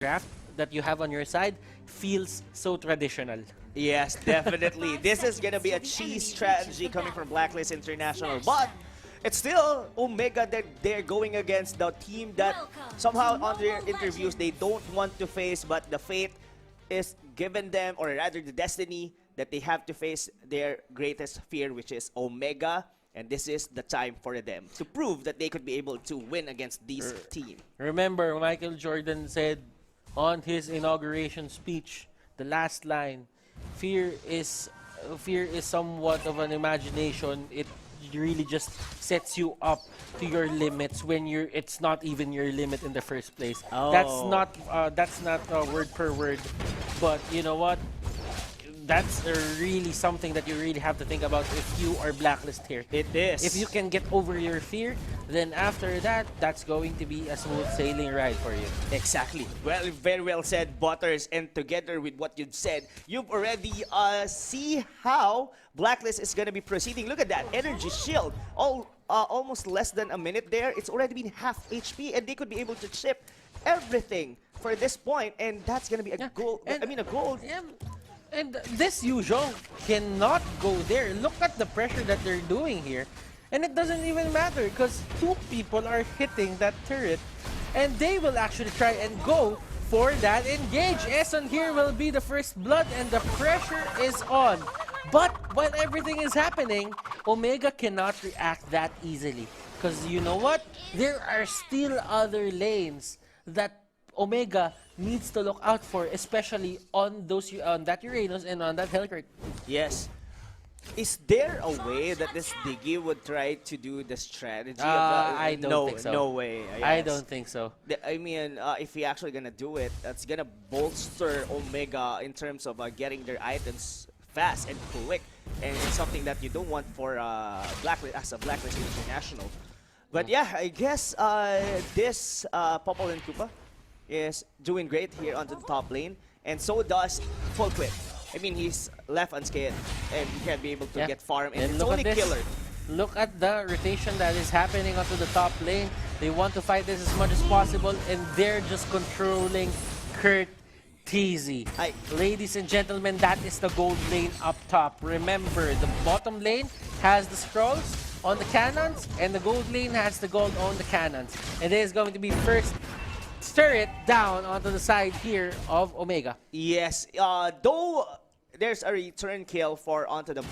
draft that you have on your side feels so traditional. Yes, definitely. This is gonna be a cheese strategy coming from Blacklist International, but it's still Omega that they're going against the team that somehow on their interviews they don't want to face, but the fate is given them, or rather the destiny that they have to face their greatest fear, which is Omega. And this is the time for them to prove that they could be able to win against this team. Remember, Michael Jordan said on his inauguration speech, the last line, fear is somewhat of an imagination. It really just sets you up to your limits when it's not even your limit in the first place. Oh. That's not word per word, but you know what? That's really something that you really have to think about if you are Blacklist here. It is. If you can get over your fear, then after that, that's going to be a smooth sailing ride for you. Exactly. Well, very well said, Butters. And together with what you've said, you've already see how Blacklist is going to be proceeding. Look at that. Energy Shield. Almost less than a minute there. It's already been half HP, and they could be able to chip everything for this point, and that's going to be a gold. And, I mean, a gold. Yeah, and this Yuzhong cannot go there. Look at the pressure that they're doing here. And it doesn't even matter because two people are hitting that turret. And they will actually try and go for that engage. Eson here will be the first blood and the pressure is on. But while everything is happening, Omega cannot react that easily. Because you know what? There are still other lanes that Omega needs to look out for, especially on that Uranus and on that Hellcurt. Yes. Is there a way that this Diggy would try to do the strategy? I don't think so. No way. I don't think so. I mean, if he actually gonna do it, that's gonna bolster Omega in terms of getting their items fast and quick, and it's something that you don't want for Blacklist as a Blacklist International. But yeah, I guess this Popol and Koopa is doing great here onto the top lane, and so does Full Clip. I mean, he's left unscathed, and he can be able to get farm, and it's only Killer. Look at the rotation that is happening onto the top lane. They want to fight this as much as possible, and they're just controlling Kurt TZ. Ladies and gentlemen, that is the gold lane up top. Remember, the bottom lane has the scrolls on the cannons, and the gold lane has the gold on the cannons. And it is going to be first turret down onto the side here of Omega. Yes, though there's a return kill for onto the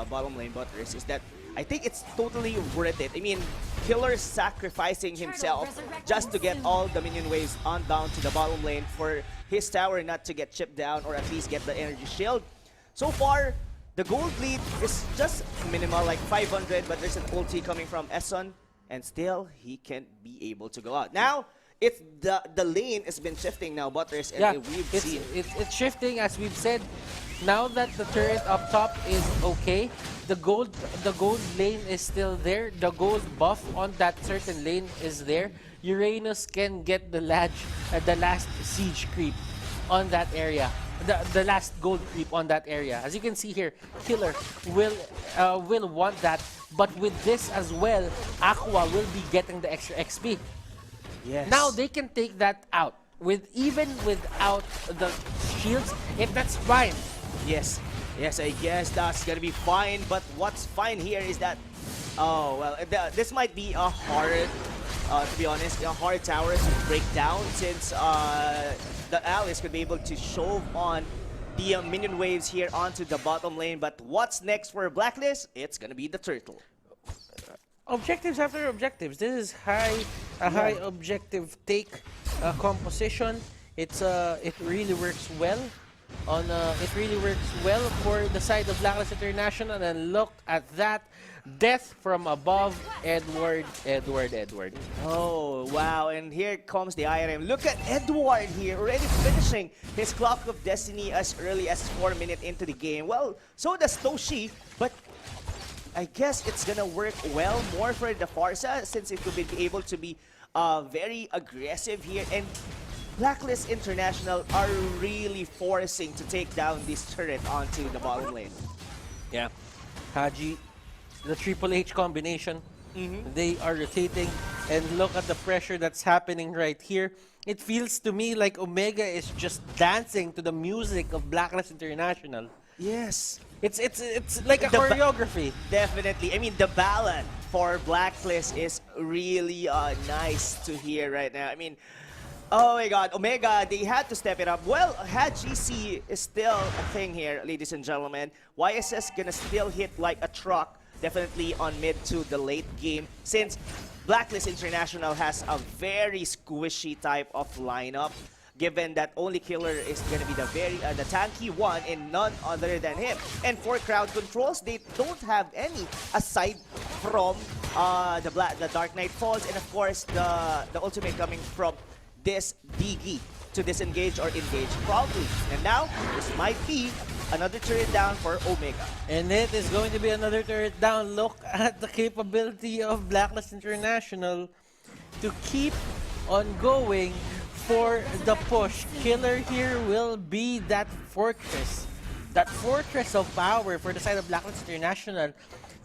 bottom lane Butters, is that I think it's totally worth it. I mean, Killer sacrificing himself just to get all the minion waves on down to the bottom lane for his tower not to get chipped down, or at least get the energy shield. So far, the gold lead is just minimal, like 500, but there's an ulti coming from Eson, and still he can't be able to go out. Now, it's the lane has been shifting now, Butters, and it's shifting, as we've said. Now that the turret up top is okay, the gold lane is still there. The gold buff on that certain lane is there. Uranus can get the last siege creep on that area. The last gold creep on that area. As you can see here, Killer will want that, but with this as well, Aqua will be getting the extra XP. Yes. Now they can take that out even without the shields. If that's fine. Yes, I guess that's gonna be fine. But what's fine here is that, oh well, this might be a hard, to be honest, a hard tower to break down, since the Alice could be able to shove on the minion waves here onto the bottom lane. But what's next for Blacklist? It's gonna be the turtle. Objectives after objectives. This is a high objective take composition. It really works well for the side of Blacklist International. And look at that, death from above, Edward. Oh wow! And here comes the IRM. Look at Edward here, already finishing his Clock of Destiny as early as 4 minutes into the game. Well, so does Toshi, but I guess it's gonna work well more for the Farsa, since it could be able to be very aggressive here. And Blacklist International are really forcing to take down this turret onto the bottom lane. Yeah, Haji, the Triple H combination, they are rotating, and look at the pressure that's happening right here. it feels to me like Omega is just dancing to the music of Blacklist International. Yes. It's like a The ba- choreography. Definitely. I mean, the ballad for Blacklist is really nice to hear right now. I mean, oh my God, Omega, they had to step it up. Well, had GC is still a thing here, ladies and gentlemen. YSS gonna still hit like a truck, definitely on mid to the late game, since Blacklist International has a very squishy type of lineup, given that only Killer is gonna be the tanky one and none other than him. And for crowd controls, they don't have any aside from the Dark Knight Falls and of course the ultimate coming from this DG to disengage or engage probably. And now this might be another turret down for Omega. And it is going to be another turret down. Look at the capability of Blacklist International to keep on going for the push. Killer here will be that fortress of power for the side of Blacklist International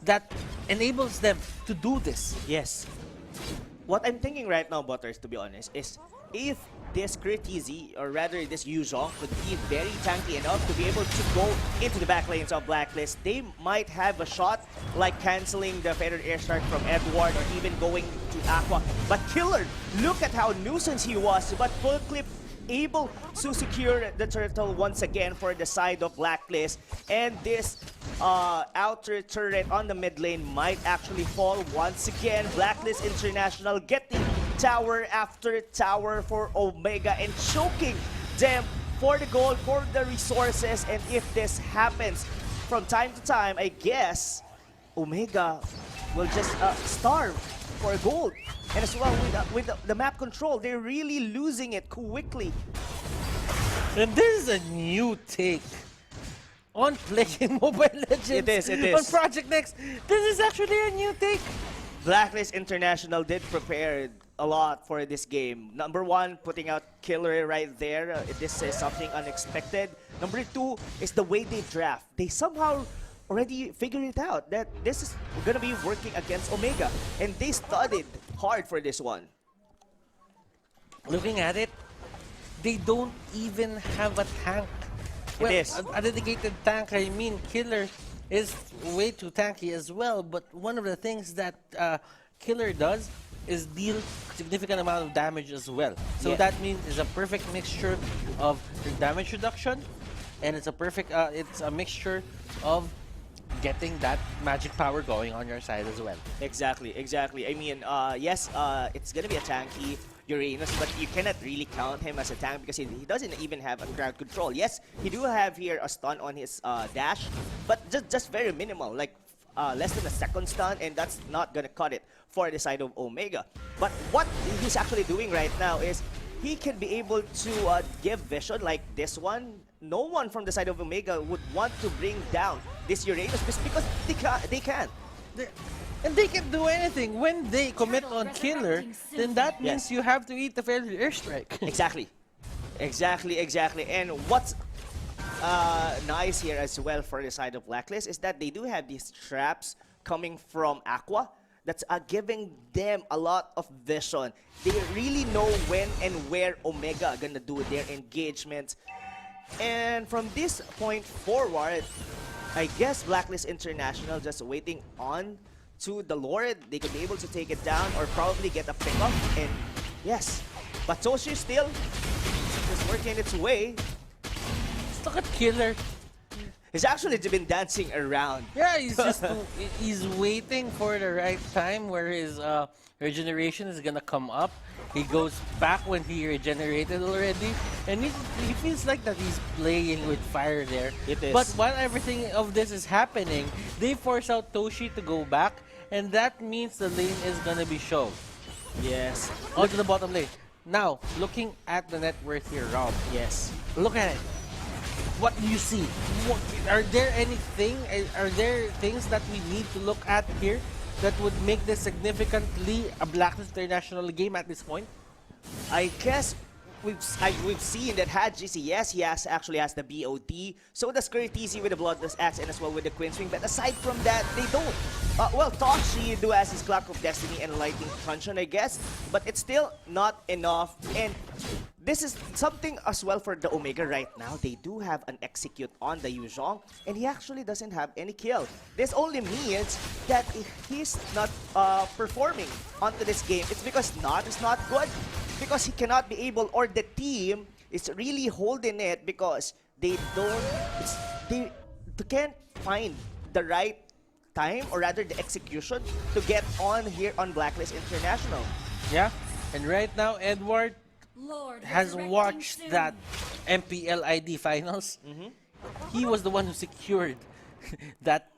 that enables them to do this. Yes. What I'm thinking right now, Butters, to be honest, is if this Curtizy, or rather this Yuzhong, could be very tanky enough to be able to go into the back lanes of Blacklist, they might have a shot like canceling the feathered airstrike from Edward or even going to Aqua. But Killer, look at how nuisance he was, but Full Clip able to secure the turtle once again for the side of Blacklist, and this outer turret on the mid lane might actually fall once again. Blacklist International getting tower after tower for Omega and choking them for the gold, for the resources. And if this happens from time to time, I guess Omega will just starve for gold. And as well with the map control, they're really losing it quickly. And this is a new take on playing Mobile Legends. It is. On Project Next. This is actually a new take. Blacklist International did prepare a lot for this game. Number one, putting out Killer right there. This is something unexpected. Number two is the way they draft. They somehow already figured it out that this is gonna be working against Omega, and they studied hard for this one. Looking at it, they don't even have a tank. Well, It is. a dedicated tank. I mean, Killer is way too tanky as well. But one of the things that Killer does is deal significant amount of damage as well. So Yeah. that means it's a perfect mixture of damage reduction, and it's a mixture of getting that magic power going on your side as well. Exactly. I mean, yes, it's gonna be a tanky Uranus, but you cannot really count him as a tank because he doesn't even have a crowd control. Yes, he do have here a stun on his dash, but just very minimal, like less than a second stun, and that's not gonna cut it for the side of Omega. But what he's actually doing right now is he can be able to give vision like this one. No one from the side of Omega would want to bring down this Uranus just because they can. And they can do anything. When they commit on Killer, then that means Yes. you have to eat the failed airstrike. Exactly. And what's nice here as well for the side of Blacklist is that they do have these traps coming from Aqua that's giving them a lot of vision. They really know when and where Omega are gonna do their engagement. And from this point forward, I guess Blacklist International just waiting on to the Lord. They could be able to take it down or probably get a pickup. And yes, but Toshi still just working its way. Look at Killer. He's actually been dancing around. Yeah, he's just he's waiting for the right time where his regeneration is gonna come up. He goes back when he regenerated already, and he feels like that he's playing with fire there. It is. But while everything of this is happening, they force out Toshi to go back, and that means the lane is gonna be shoved Yes. onto the bottom lane. Now, looking at the net worth here, Rob. Yes. Look at it. What do you see? Are there things that we need to look at here that would make this significantly a Blacklist International game at this point? I guess we've seen that had GC, yes, he actually has the BOD. So does Curtisi with the Bloodless Axe and as well with the Queen Swing. But aside from that, they don't. Well, Toshi do has his Clock of Destiny and Lightning Truncheon, I guess. But it's still not enough. And this is something as well for the Omega right now. They do have an execute on the Yuzhong, and he actually doesn't have any kill. This only means that if he's not performing onto this game, it's because Not is not good, because he cannot be able, or the team is really holding it because they don't, they can't find the right time, or rather the execution, to get on here on Blacklist International. Yeah, and right now, Edward has watched that MPL ID finals. He was the one who secured that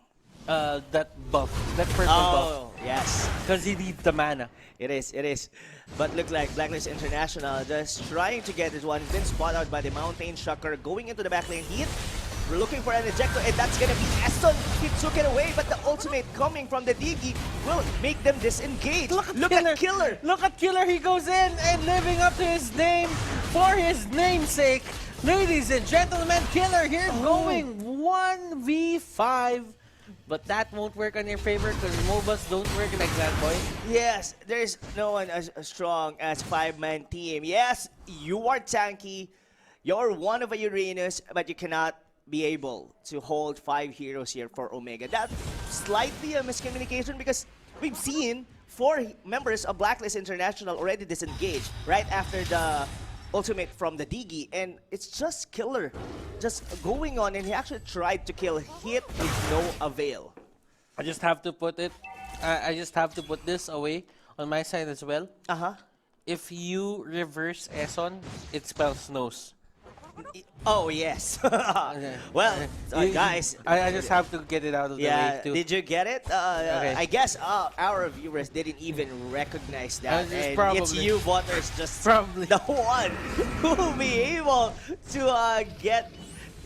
that buff, that purple buff. Oh, yes. Because he needs the mana. It is, it is. But look like Blacklist International just trying to get this one. Been spotted out by the Mountain Shocker going into the backlane heat. We're looking for an ejector, and that's gonna be Eston. He took it away, but the ultimate coming from the Digi will make them disengage. Look at Killer. Look at Killer. He goes in and living up to his name for his namesake. Ladies and gentlemen, Killer here going 1v5. But that won't work on your favor because MOBAs don't work like that, boy. Yes, there's no one as strong as 5-man team. Yes, you are tanky. You're one of a Uranus, but you cannot be able to hold 5 heroes here for Omega. That's slightly a miscommunication because we've seen 4 members of Blacklist International already disengaged right after the ultimate from the Digi, and it's just Killer just going on, and he actually tried to kill Hit with no avail. I just have to put it, I just have to put this away on my side as well. If you reverse Eson, it spells nose. Oh, yes. Well, guys. I just have to get it out of the way, too. Did you get it? Okay. I guess our viewers didn't even recognize that. And probably. it's you, voters, just Probably. the one who will be able to get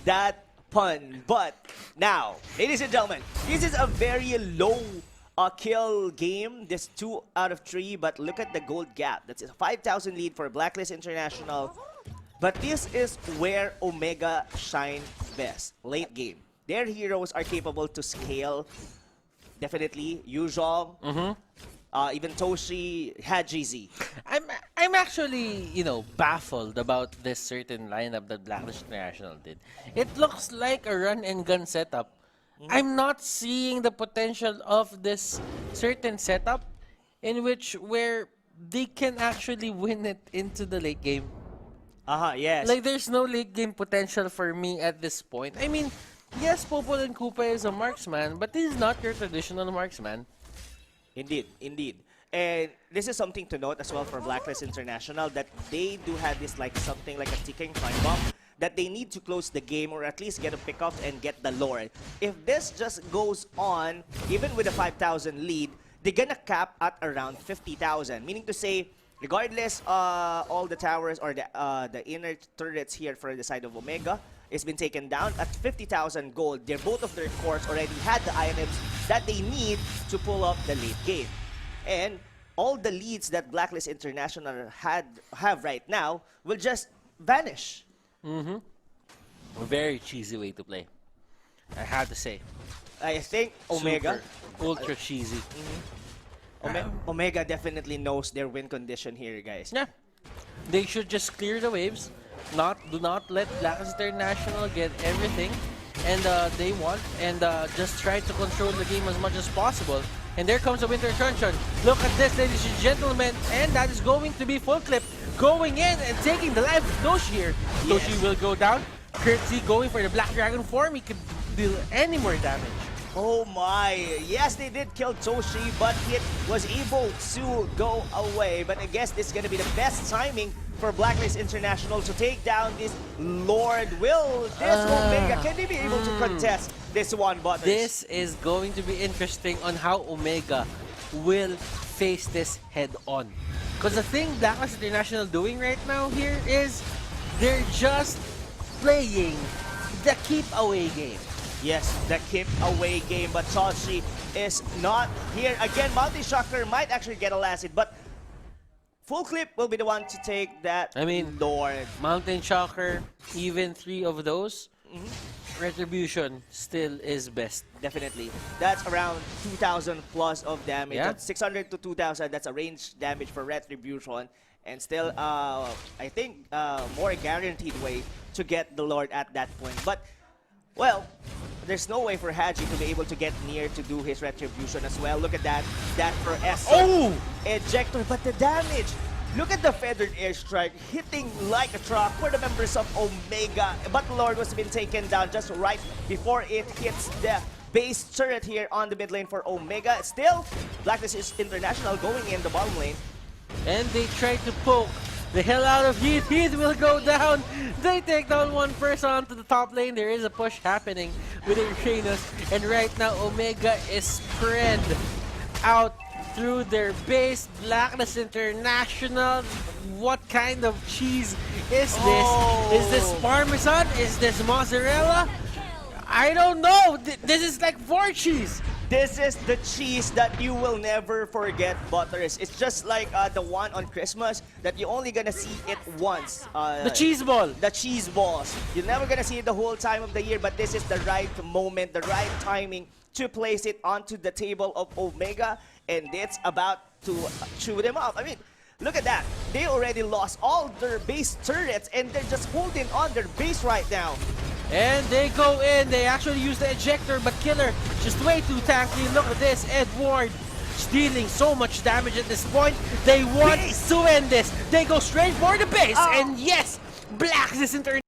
that pun. But now, ladies and gentlemen, this is a very low kill game. This 2 out of 3, but look at the gold gap. That's a 5,000 lead for Blacklist International. But this is where Omega shine best, late game. Their heroes are capable to scale. Definitely, Yuzhong, even Toshi, Hajizi. I'm actually, you know, baffled about this certain lineup that Blacklist International did. It looks like a run and gun setup. I'm not seeing the potential of this certain setup in which where they can actually win it into the late game. Yes. Like, there's no late game potential for me at this point. I mean, yes, Popol and Koopa is a marksman, but this is not your traditional marksman. Indeed, indeed. And this is something to note as well for Blacklist International, that they do have this like something like a ticking time bomb that they need to close the game, or at least get a pickup and get the lore. If this just goes on, even with a 5,000 lead, they're gonna cap at around 50,000, meaning to say, regardless, all the towers or the inner turrets here for the side of Omega has been taken down at 50,000 gold. Both of their cores already had the items that they need to pull up the late game. And all the leads that Blacklist International have right now will just vanish. A very cheesy way to play, I have to say. I think Omega... Super, ultra cheesy. Omega definitely knows their win condition here, guys. Yeah. They should just clear the waves. Do not let Blacklist International get everything and they want, and just try to control the game as much as possible. And there comes the Winter Truncheon. Look at this, ladies and gentlemen, and that is going to be full clip, going in and taking the life of Toshi here. Yes. Toshi will go down. Curtsy going for the Black Dragon form. He can deal any more damage. Oh my, yes, they did kill Toshi, but it was able to go away. But I guess this is going to be the best timing for Blacklist International to take down this Lord. Will this Omega, can they be able to contest this one, Butters? This is going to be interesting on how Omega will face this head on. Because the thing Blacklist International doing right now here is they're just playing the keep away game. Yes, the keep away game, but Toshi is not here. Again, Mountain Shocker might actually get a last hit, but Full Clip will be the one to take that. I mean, Lord. Mountain Shocker, even 3 of those. Mhm. Retribution still is best. Definitely. That's around 2,000 plus of damage. Yeah. That's 600 to 2,000. That's a range damage for Retribution. And still, I think, more guaranteed way to get the Lord at that point. But, well, there's no way for Haji to be able to get near to do his Retribution as well. Look at that. That for S. Oh! Ejector. But the damage. Look at the feathered airstrike hitting like a truck for the members of Omega. But Lord was been taken down just right before it hits the base turret here on the mid lane for Omega. Still, Blacklist is International going in the bottom lane. And they try to poke the hell out of Heath. Heath will go down. They take down one person onto the top lane. There is a push happening with Uranus. And right now, Omega is spread out through their base. Blacklist International. What kind of cheese is this? Oh. Is this Parmesan? Is this mozzarella? I don't know. This is like 4 cheese. This is the cheese that you will never forget, Butters. It's just like the one on Christmas that you're only gonna see it once. The cheese ball. The cheese balls. You're never gonna see it the whole time of the year, but this is the right moment, the right timing to place it onto the table of Omega, and it's about to chew them up. I mean, look at that. They already lost all their base turrets, and they're just holding on their base right now. And they go in. They actually use the ejector, but Killer just way too tanky. Look at this. Edward dealing so much damage at this point. They want Base. to end this. They go straight for the base. And yes, Blacklist International.